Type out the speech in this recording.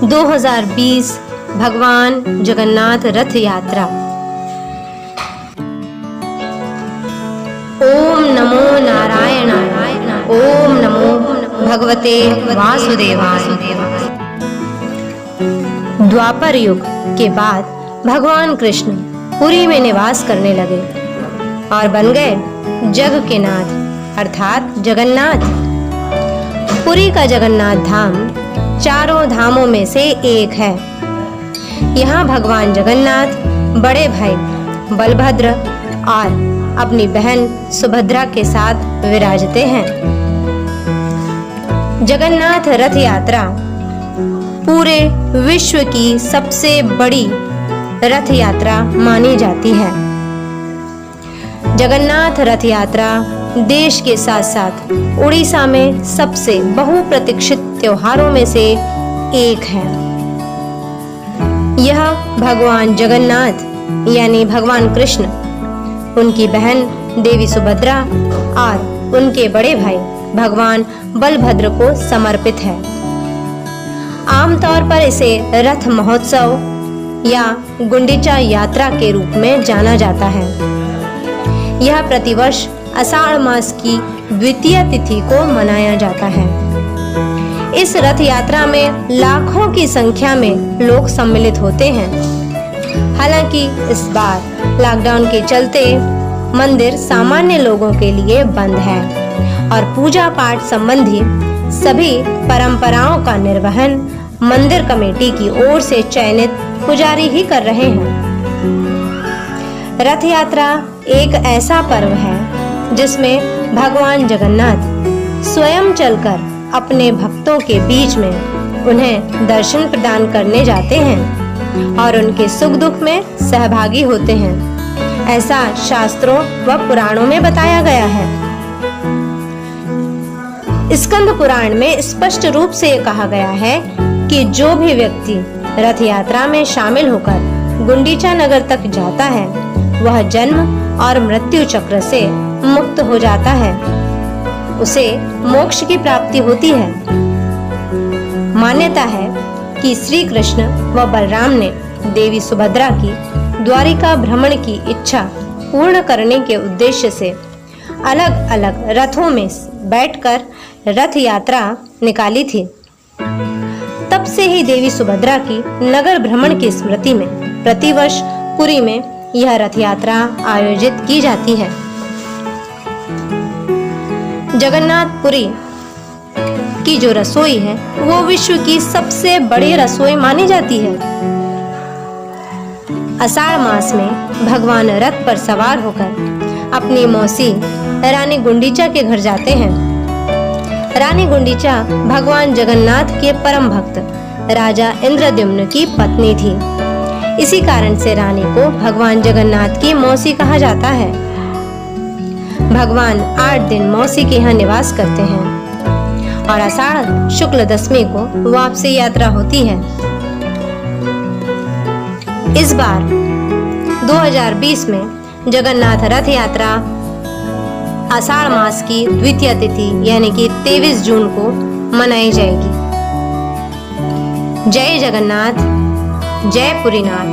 2020 भगवान जगन्नाथ रथ यात्रा। ओम नमो नारायणाय, ओम नमो भगवते वासुदेवाय। द्वापर युग के बाद भगवान कृष्ण पुरी में निवास करने लगे और बन गए जग के नाथ अर्थात जगन्नाथ। पुरी का जगन्नाथ धाम चारों धामों में से एक है। यहाँ भगवान जगन्नाथ बड़े भाई बलभद्र और अपनी बहन सुभद्रा के साथ विराजते हैं। जगन्नाथ रथ यात्रा पूरे विश्व की सबसे बड़ी रथ यात्रा मानी जाती है। जगन्नाथ रथ यात्रा देश के साथ साथ उड़ीसा में सबसे बहुप्रतीक्षित त्योहारों में से एक है। यह भगवान जगन्नाथ यानी भगवान कृष्ण, उनकी बहन देवी सुभद्रा और उनके बड़े भाई भगवान बलभद्र को समर्पित है। आमतौर पर इसे रथ महोत्सव या गुंडीचा यात्रा के रूप में जाना जाता है। यह प्रतिवर्ष आषाढ़ मास की द्वितीय तिथि को मनाया जाता है। इस रथ यात्रा में लाखों की संख्या में लोग सम्मिलित होते हैं। हालांकि इस बार लॉकडाउन के चलते मंदिर सामान्य लोगों के लिए बंद है और पूजा पाठ संबंधी सभी परंपराओं का निर्वहन मंदिर कमेटी की ओर से चयनित पुजारी ही कर रहे हैं। रथ यात्रा एक ऐसा पर्व है जिसमें भगवान जगन्नाथ स्वयं चलकर अपने भक्तों के बीच में उन्हें दर्शन प्रदान करने जाते हैं और उनके सुख दुख में सहभागी होते हैं। ऐसा शास्त्रों व पुराणों में बताया गया है। स्कंद पुराण में स्पष्ट रूप से कहा गया है कि जो भी व्यक्ति रथ यात्रा में शामिल होकर गुंडीचा नगर तक जाता है वह जन्म और मृत्यु चक्र से मुक्त हो जाता है। उसे मोक्ष की प्राप्ति होती है। मान्यता है कि श्री कृष्ण व बलराम ने देवी सुभद्रा की द्वारिका भ्रमण की इच्छा पूर्ण करने के उद्देश्य से अलग अलग रथों में बैठकर रथ यात्रा निकाली थी। तब से ही देवी सुभद्रा की नगर भ्रमण की स्मृति में प्रतिवर्ष पुरी में यह रथ यात्रा आयोजित की जाती है। जगन्नाथपुरी की जो रसोई है वो विश्व की सबसे बड़ी रसोई मानी जाती है। आषाढ़ मास में भगवान रथ पर सवार होकर अपनी मौसी रानी गुंडीचा के घर जाते हैं। रानी गुंडीचा भगवान जगन्नाथ के परम भक्त राजा इंद्रद्युम्न की पत्नी थी। इसी कारण से रानी को भगवान जगन्नाथ की मौसी कहा जाता है। भगवान 8 दिन मौसी के यहाँ निवास करते हैं और आषाढ़ शुक्ल दशमी को वापसी यात्रा होती है। इस बार 2020 में जगन्नाथ रथ यात्रा आषाढ़ मास की द्वितीय तिथि यानी कि 23 जून को मनाई जाएगी। जय जगन्नाथ, जय पुरीनाथ।